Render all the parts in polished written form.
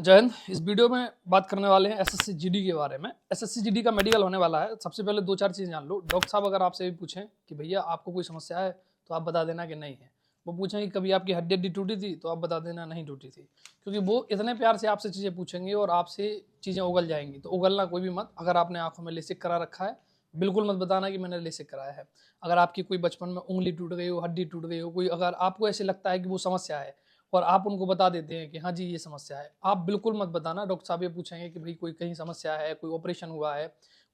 जय हिंद। इस वीडियो में बात करने वाले हैं एसएससी जीडी के बारे में। एसएससी जीडी का मेडिकल होने वाला है। सबसे पहले दो चार चीज़ जान लो। डॉक्टर साहब अगर आपसे भी पूछें कि भैया आपको कोई समस्या है तो आप बता देना कि नहीं है। वो पूछें कि कभी आपकी हड्डी टूटी थी तो आप बता देना नहीं टूटी थी, क्योंकि वो इतने प्यार से आपसे चीज़ें पूछेंगे और आपसे चीज़ें उगल जाएंगी। तो उगलना कोई भी मत। अगर आपने आंखों में लेसिक करा रखा है बिल्कुल मत बताना कि मैंने लेसिक कराया है। अगर आपकी कोई बचपन में उंगली टूट गई हो, हड्डी टूट गई हो, कोई अगर आपको ऐसे लगता है कि वो समस्या है और आप उनको बता देते हैं कि हाँ जी ये समस्या है, आप बिल्कुल मत बताना। डॉक्टर साहब ये पूछेंगे कि भाई कोई कहीं समस्या है, कोई ऑपरेशन हुआ है,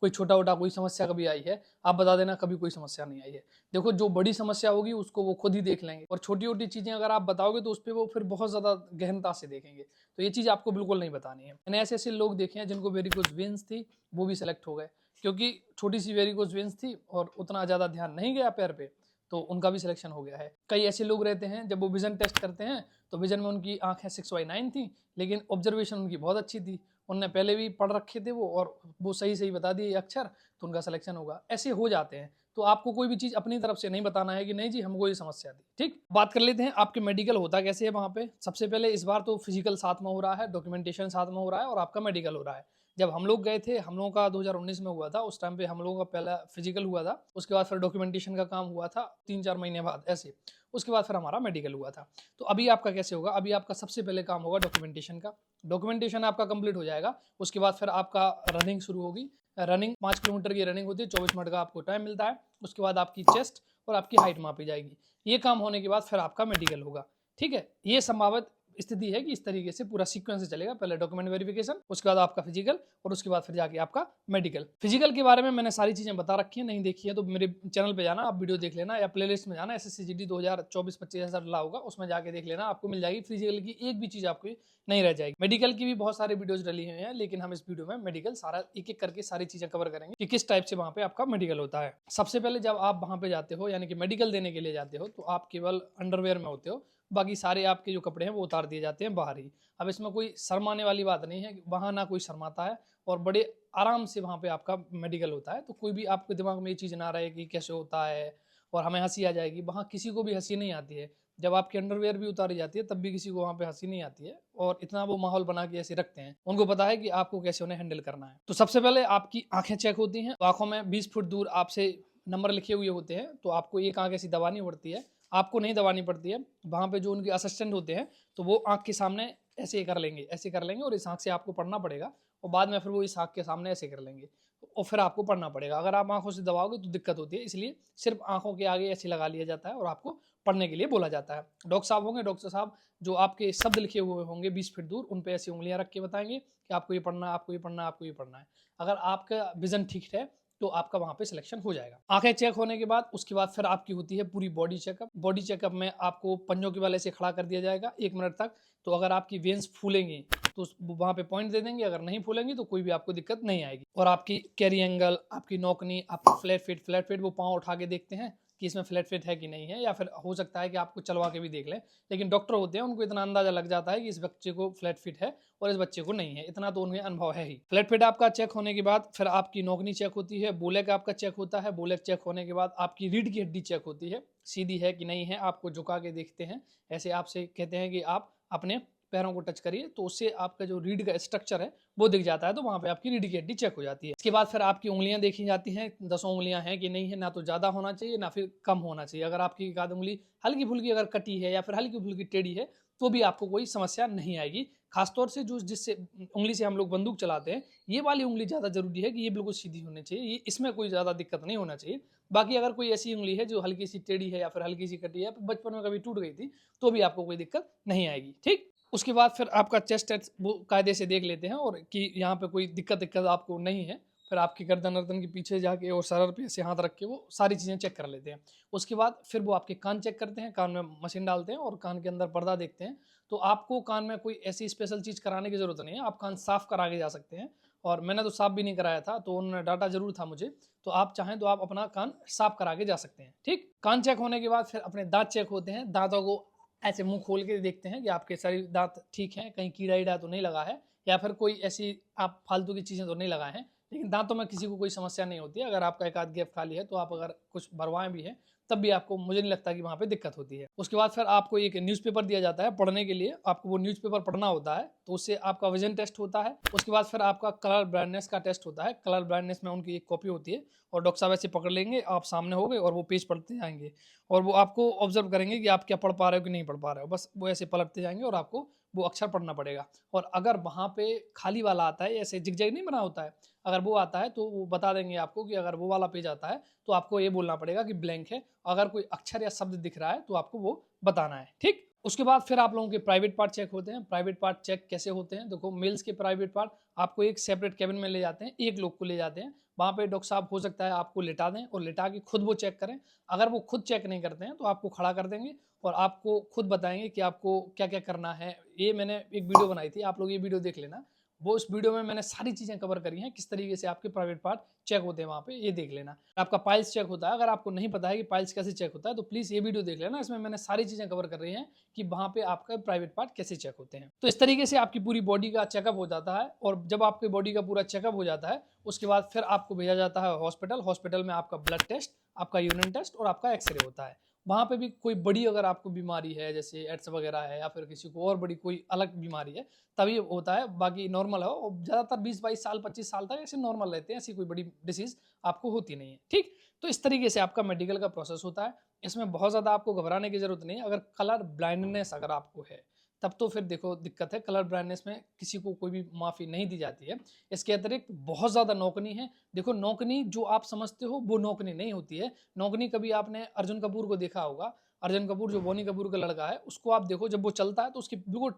कोई छोटा मोटा कोई समस्या कभी आई है, आप बता देना कभी कोई समस्या नहीं आई है। देखो जो बड़ी समस्या होगी उसको वो खुद ही देख लेंगे, और छोटी छोटी चीज़ें अगर आप बताओगे तो उस पर वो फिर बहुत ज़्यादा गहनता से देखेंगे। तो ये चीज़ आपको बिल्कुल नहीं बतानी है। मैंने ऐसे ऐसे लोग देखे हैं जिनको वेरिकोज वेन्स थी, वो भी सेलेक्ट हो गए, क्योंकि छोटी सी वेरिकोज वेन्स थी और उतना ज़्यादा ध्यान नहीं गया पैर पे, तो उनका भी सिलेक्शन हो गया है। कई ऐसे लोग रहते हैं जब वो विजन टेस्ट करते हैं तो विजन में उनकी आंखें 6/9 थी, लेकिन ऑब्जर्वेशन उनकी बहुत अच्छी थी, उनने पहले भी पढ़ रखे थे वो, और वो सही सही बता दिए अक्षर, तो उनका सिलेक्शन होगा। ऐसे हो जाते हैं। तो आपको कोई भी चीज़ अपनी तरफ से नहीं बताना है कि नहीं जी हमको ये समस्या थी। ठीक, बात कर लेते हैं आपके मेडिकल होता कैसे है वहाँ पे। सबसे पहले इस बार तो फिजिकल साथ में हो रहा है, डॉक्यूमेंटेशन साथ में हो रहा है, और आपका मेडिकल हो रहा है। जब हम लोग गए थे, हम लोगों का 2019 में हुआ था, उस टाइम पे हम लोगों का पहला फिजिकल हुआ था, उसके बाद फिर डॉक्यूमेंटेशन का काम हुआ था 3-4 महीने बाद ऐसे, उसके बाद फिर हमारा मेडिकल हुआ था। तो अभी आपका कैसे होगा, अभी आपका सबसे पहले काम होगा डॉक्यूमेंटेशन का। डॉक्यूमेंटेशन आपका कंप्लीट हो जाएगा, उसके बाद फिर आपका रनिंग शुरू होगी। रनिंग 5 किलोमीटर की रनिंग होती है, 24 मिनट का आपको टाइम मिलता है। उसके बाद आपकी चेस्ट और आपकी हाइट मापी जाएगी। ये काम होने के बाद फिर आपका मेडिकल होगा। ठीक है, ये संभावित स्थिति है कि इस तरीके से पूरा सीक्वेंस से चलेगा। पहले डॉक्यूमेंट वेरिफिकेशन, उसके बाद आपका फिजिकल, और उसके बाद फिर जाके आपका मेडिकल। फिजिकल के बारे में मैंने सारी चीजें बता रखी है, नहीं देखी है तो मेरे चैनल पे जाना, आप वीडियो देख लेना, या प्लेलिस्ट में जाना, एसएससी जीडी 2024-25 ऐसा डला होगा, उसमें जाके देख लेना, आपको मिल जाएगी। फिजिकल की एक भी चीज आपको नहीं रह जाएगी। मेडिकल की भी बहुत सारे वीडियोज डली हुई हैं, लेकिन हम इस वीडियो में मेडिकल सारा एक एक करके सारी चीजें कवर करेंगे कि किस टाइप से वहाँ पे आपका मेडिकल होता है। सबसे पहले जब आप वहाँ पे जाते हो, यानी कि मेडिकल देने के लिए जाते हो, तो आप केवल अंडरवेयर में होते हो, बाकी सारे आपके जो कपड़े हैं वो उतार दिए जाते हैं बाहर ही। अब इसमें कोई शर्माने वाली बात नहीं है, वहाँ ना कोई शर्माता है, और बड़े आराम से वहाँ पे आपका मेडिकल होता है। तो कोई भी आपके दिमाग में ये चीज़ ना रहे कि कैसे होता है और हमें हंसी आ जाएगी, वहाँ किसी को भी हंसी नहीं आती है। जब आपकी अंडरवेयर भी उतारी जाती है तब भी किसी को वहाँ पे हंसी नहीं आती है, और इतना वो माहौल बना के ऐसे रखते हैं, उनको पता है कि आपको कैसे उन्हें हैंडल करना है। तो सबसे पहले आपकी आंखें चेक होती हैं। आंखों में 20 फुट दूर आपसे नंबर लिखे हुए होते हैं, तो आपको एक आंख ऐसी दबानी पड़ती है, आपको नहीं दबानी पड़ती है। वहाँ पे जो उनके असिस्टेंट होते हैं तो वो आंख के सामने ऐसे कर लेंगे, ऐसे कर लेंगे, और इस आंख से आपको पढ़ना पड़ेगा, और बाद में फिर वो इस आंख के सामने ऐसे कर लेंगे और फिर आपको पढ़ना पड़ेगा। अगर आप आंखों से दबाओगे तो दिक्कत होती है, इसलिए सिर्फ आंखों के आगे ऐसे लगा लिया जाता है और आपको पढ़ने के लिए बोला जाता है। डॉक्टर साहब होंगे, डॉक्टर साहब जो आपके शब्द लिखे हुए होंगे 20 फीट दूर, उन पे ऐसी उंगलियां रख के बताएंगे कि आपको ये पढ़ना है, आपको ये पढ़ना है, आपको ये पढ़ना है। अगर आपका विजन ठीक है तो आपका वहां पे सिलेक्शन हो जाएगा। आंखें चेक होने के बाद उसके बाद फिर आपकी होती है पूरी बॉडी चेकअप। बॉडी चेकअप में आपको पंजों के वाले से खड़ा कर दिया जाएगा 1 मिनट तक। तो अगर आपकी वेन्स फूलेंगी तो वहां पे पॉइंट दे देंगे, अगर नहीं फूलेंगी तो कोई भी आपको दिक्कत नहीं आएगी। और आपकी कैरी एंगल, आपकी नौकनी, आपका फ्लैट फिट वो पाँव उठा के देखते हैं कि इसमें फ्लैट फिट है कि नहीं है, या फिर हो सकता है कि आपको चलवा के भी देख लें, लेकिन डॉक्टर होते हैं उनको इतना अंदाजा लग जाता है कि इस बच्चे को फ्लैट फिट है और इस बच्चे को नहीं है, इतना तो उन्हें अनुभव है ही। फ्लैट फिट आपका चेक होने के बाद फिर आपकी नौकनी चेक होती है, बोलेक आपका चेक होता है। बोलेक चेक होने के बाद आपकी रीढ़ की हड्डी चेक होती है, सीधी है कि नहीं है, आपको झुका के देखते हैं। ऐसे आपसे कहते हैं कि आप अपने पैरों को टच करिए, तो उससे आपका जो रीढ़ का स्ट्रक्चर है वो दिख जाता है, तो वहाँ पे आपकी रीढ़ की हड्डी चेक हो जाती है। इसके बाद फिर आपकी उंगलियां देखी जाती हैं, 10 उंगलियां हैं कि नहीं है, ना तो ज़्यादा होना चाहिए ना फिर कम होना चाहिए। अगर आपकी एक आध उंगली हल्की फुल्की अगर कटी है या फिर हल्की फुल्की टेढ़ी है तो भी आपको कोई समस्या नहीं आएगी। खासतौर से जो जिससे उंगली से हम लोग बंदूक चलाते हैं, ये वाली उंगली ज़्यादा जरूरी है कि ये बिल्कुल सीधी होनी चाहिए, ये इसमें कोई ज़्यादा दिक्कत नहीं होना चाहिए। बाकी अगर कोई ऐसी उंगली है जो हल्की सी टेढ़ी है या फिर हल्की सी कटी है, बचपन में कभी टूट गई थी, तो भी आपको कोई दिक्कत नहीं आएगी। ठीक, उसके बाद फिर आपका चेस्ट टेस्ट वो कायदे से देख लेते हैं, और कि यहाँ पे कोई दिक्कत आपको नहीं है। फिर आपकी गर्दन वर्दन के पीछे जाके और सर पे ऐसे हाथ रख के वो सारी चीज़ें चेक कर लेते हैं। उसके बाद फिर वो आपके कान चेक करते हैं, कान में मशीन डालते हैं और कान के अंदर पर्दा देखते हैं। तो आपको कान में कोई ऐसी स्पेशल चीज़ कराने की ज़रूरत नहीं है, आप कान साफ करा के जा सकते हैं। और मैंने तो साफ भी नहीं कराया था, तो उन्होंने डाटा जरूर था मुझे, तो आप चाहें तो आप अपना कान साफ करा के जा सकते हैं। ठीक, कान चेक होने के बाद फिर अपने दांत चेक होते हैं। दांतों को ऐसे मुंह खोल के देखते हैं कि आपके सारे दांत ठीक हैं, कहीं कीड़ा ईड़ा तो नहीं लगा है, या फिर कोई ऐसी आप फालतू की चीज़ें तो नहीं लगाए हैं। लेकिन दांतों में किसी को कोई समस्या नहीं होती है। अगर आपका एक आध गैप खाली है तो आप अगर कुछ भरवाएं भी है तब भी आपको, मुझे नहीं लगता कि वहाँ पे दिक्कत होती है। उसके बाद फिर आपको एक न्यूज़पेपर दिया जाता है पढ़ने के लिए, आपको वो न्यूज़पेपर पढ़ना होता है, तो उससे आपका विजन टेस्ट होता है। उसके बाद फिर आपका कलर ब्राइटनेस का टेस्ट होता है। कलर ब्राइटनेस में उनकी एक कॉपी होती है और डॉक्टर साहब ऐसे पकड़ लेंगे, आप सामने हो गए और वो पेज पढ़ते जाएंगे और वो आपको ऑब्जर्व करेंगे कि आप क्या पढ़ पा रहे हो कि नहीं पढ़ पा रहे हो। बस वो ऐसे पलटते जाएंगे और आपको वो अक्षर पढ़ना पड़ेगा। और अगर वहाँ पे खाली वाला आता है, ऐसे जिगजैग नहीं बना होता है, अगर वो आता है तो वो बता देंगे आपको कि अगर वो वाला पेज आता है तो आपको ये बोलना पड़ेगा कि ब्लैंक है। अगर कोई अक्षर या शब्द दिख रहा है तो आपको वो बताना है, ठीक। उसके बाद फिर आप लोगों के प्राइवेट पार्ट चेक होते हैं। प्राइवेट पार्ट चेक कैसे होते हैं, देखो मेल्स के प्राइवेट पार्ट आपको एक सेपरेट कैबिन में ले जाते हैं, एक लोग को ले जाते हैं। वहाँ पे डॉक्टर साहब हो सकता है आपको लिटा दें और लिटा के खुद वो चेक करें। अगर वो खुद चेक नहीं करते हैं तो आपको खड़ा कर देंगे और आपको खुद बताएंगे कि आपको क्या क्या करना है। ये मैंने एक वीडियो बनाई थी, आप लोग ये वीडियो देख लेना। वो उस वीडियो में मैंने सारी चीज़ें कवर करी हैं, किस तरीके से आपके प्राइवेट पार्ट चेक होते हैं वहाँ पे, ये देख लेना। आपका पाइल्स चेक होता है, अगर आपको नहीं पता है कि पाइल्स कैसे चेक होता है तो प्लीज़ ये वीडियो देख लेना, इसमें मैंने सारी चीज़ें कवर कर रही हैं कि वहाँ पे आपका प्राइवेट पार्ट कैसे चेक होते हैं। तो इस तरीके से आपकी पूरी बॉडी का चेकअप हो जाता है और जब आपकी बॉडी का पूरा चेकअप हो जाता है उसके बाद फिर आपको भेजा जाता है हॉस्पिटल। हॉस्पिटल में आपका ब्लड टेस्ट, आपका यूरिन टेस्ट और आपका एक्सरे होता है। वहाँ पे भी कोई बड़ी अगर आपको बीमारी है जैसे एड्स वगैरह है या फिर किसी को और बड़ी कोई अलग बीमारी है तभी होता है, बाकी नॉर्मल है। और ज़्यादातर 20-22 साल 25 साल तक ऐसे नॉर्मल रहते हैं, ऐसी कोई बड़ी डिसीज़ आपको होती नहीं है, ठीक। तो इस तरीके से आपका मेडिकल का प्रोसेस होता है। इसमें बहुत ज़्यादा आपको घबराने की ज़रूरत नहीं है। अगर कलर ब्लाइंडनेस अगर आपको है तब तो फिर देखो दिक्कत है। कलर ब्लाइंडनेस में किसी को कोई भी माफ़ी नहीं दी जाती है। इसके अतिरिक्त बहुत ज़्यादा नौकनी है। देखो नौकनी जो आप समझते हो वो नौकनी नहीं होती है। नौकनी कभी आपने अर्जुन कपूर को देखा होगा, अर्जुन कपूर जो बोनी कपूर का लड़का है उसको आप देखो, जब वो चलता है तो उसके बिल्कुल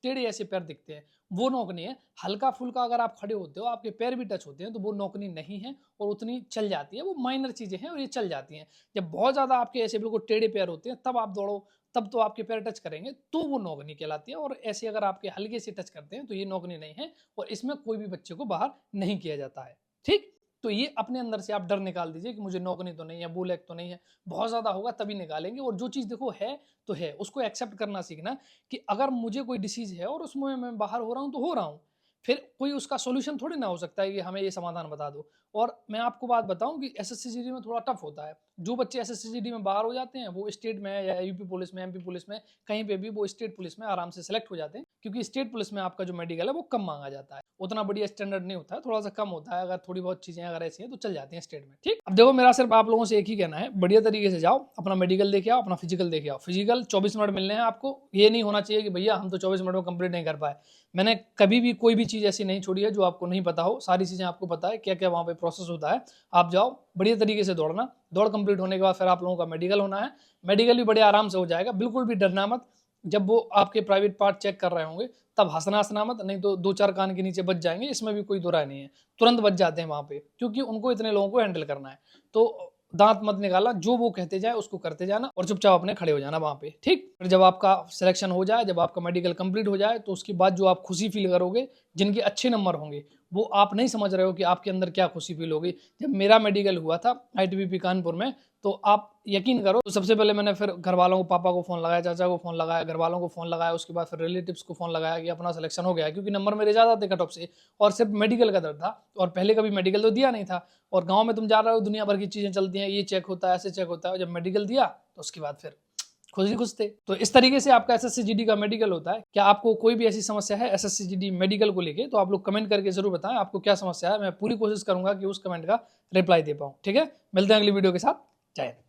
टेढ़े ऐसे पैर दिखते हैं, वो नौकनी है। हल्का फुल्का अगर आप खड़े होते हो आपके पैर भी टच होते हैं तो वो नौकनी नहीं है और उतनी चल जाती है, वो माइनर चीज़ें हैं और ये चल जाती हैं। जब बहुत ज़्यादा आपके ऐसे बिल्कुल टेढ़े पैर होते हैं तब आप दौड़ो, तब तो आपके पैर टच करेंगे तो वो नौकनी कहलाती है। और ऐसे अगर आपके हल्के से टच करते हैं तो ये नौकनी नहीं है और इसमें कोई भी बच्चे को बाहर नहीं किया जाता है, ठीक। तो ये अपने अंदर से आप डर निकाल दीजिए कि मुझे नौकनी तो नहीं है, बुलेट तो नहीं है। बहुत ज़्यादा होगा तभी निकालेंगे। और जो चीज़ देखो है तो है, उसको एक्सेप्ट करना सीखना कि अगर मुझे कोई डिसीज़ है और उसमें मैं बाहर हो रहा हूँ तो हो रहा हूँ, फिर कोई उसका सॉल्यूशन थोड़ी ना हो सकता है कि हमें ये समाधान बता दो। और मैं आपको बात बताऊं कि एसएससी में थोड़ा टफ होता है। जो बच्चे एसएससी में बाहर हो जाते हैं वो स्टेट में या यूपी पुलिस में, एमपी पुलिस में, कहीं पे भी वो स्टेट पुलिस में आराम से सेलेक्ट हो जाते हैं, क्योंकि स्टेट पुलिस में आपका जो मेडिकल है वो कम मांगा जाता है, उतना बढ़िया स्टैंडर्ड नहीं होता है, थोड़ा सा कम होता है। अगर थोड़ी बहुत चीजें अगर ऐसी हैं तो चल जाती हैं स्टेट में, ठीक। अब देखो मेरा सिर्फ आप लोगों से एक ही कहना है, बढ़िया तरीके से जाओ, अपना मेडिकल देखे आओ, अपना फिजिकल देखे आओ। फिजिकल 24 मिनट मिलने हैं आपको, ये नहीं होना चाहिए कि भैया हम तो 24 मिनट में कंप्लीट नहीं कर पाए। मैंने कभी भी कोई भी चीज़ ऐसी नहीं छोड़ी है जो आपको नहीं पता हो, सारी चीज़ें आपको पता है क्या क्या वहाँ पे प्रोसेस होता है। आप जाओ बढ़िया तरीके से दौड़ना, दौड़ कंप्लीट होने के बाद फिर आप लोगों का मेडिकल होना है। मेडिकल भी बड़े आराम से हो जाएगा, बिल्कुल भी डरना मत। जब वो आपके प्राइवेट पार्ट चेक कर रहे होंगे तब हंसना हंसना मत, नहीं तो 2-4 कान के नीचे बच जाएंगे, इसमें भी कोई दो राय नहीं है। तुरंत बच जाते हैं वहाँ पे, क्योंकि उनको इतने लोगों को हैंडल करना है। तो दांत मत निकालना, जो वो कहते जाए उसको करते जाना और चुपचाप अपने खड़े हो जाना वहाँ पे, ठीक। फिर जब आपका सिलेक्शन हो जाए, जब आपका मेडिकल कंप्लीट हो जाए, तो उसके बाद जो आप खुशी फील करोगे, जिनके अच्छे नंबर होंगे, वो आप नहीं समझ रहे हो कि आपके अंदर क्या खुशी फील होगी। जब मेरा मेडिकल हुआ था ITBP कानपुर में, तो आप यकीन करो, तो सबसे पहले मैंने फिर घर वालों को, पापा को फ़ोन लगाया, चाचा को फ़ोन लगाया, घर वालों को फ़ोन लगाया, उसके बाद फिर रिलेटिव्स को फ़ोन लगाया कि अपना सिलेक्शन हो गया, क्योंकि नंबर मेरे ज़्यादा थे कट ऑफ से और सिर्फ मेडिकल का डर था और पहले कभी मेडिकल तो दिया नहीं था। और गाँव में तुम जा रहे हो, दुनिया भर की चीज़ें चलती हैं, ये चेक होता है, ऐसे चेक होता है। जब मेडिकल दिया तो उसके बाद फिर खुद ही खुश थे। तो इस तरीके से आपका SSC-GD का मेडिकल होता है। क्या आपको कोई भी ऐसी समस्या है SSC-GD मेडिकल को लेके, तो आप लोग कमेंट करके जरूर बताएं आपको क्या समस्या है। मैं पूरी कोशिश करूंगा कि उस कमेंट का रिप्लाई दे पाऊं, ठीक है। मिलते हैं अगली वीडियो के साथ। जय हिंद।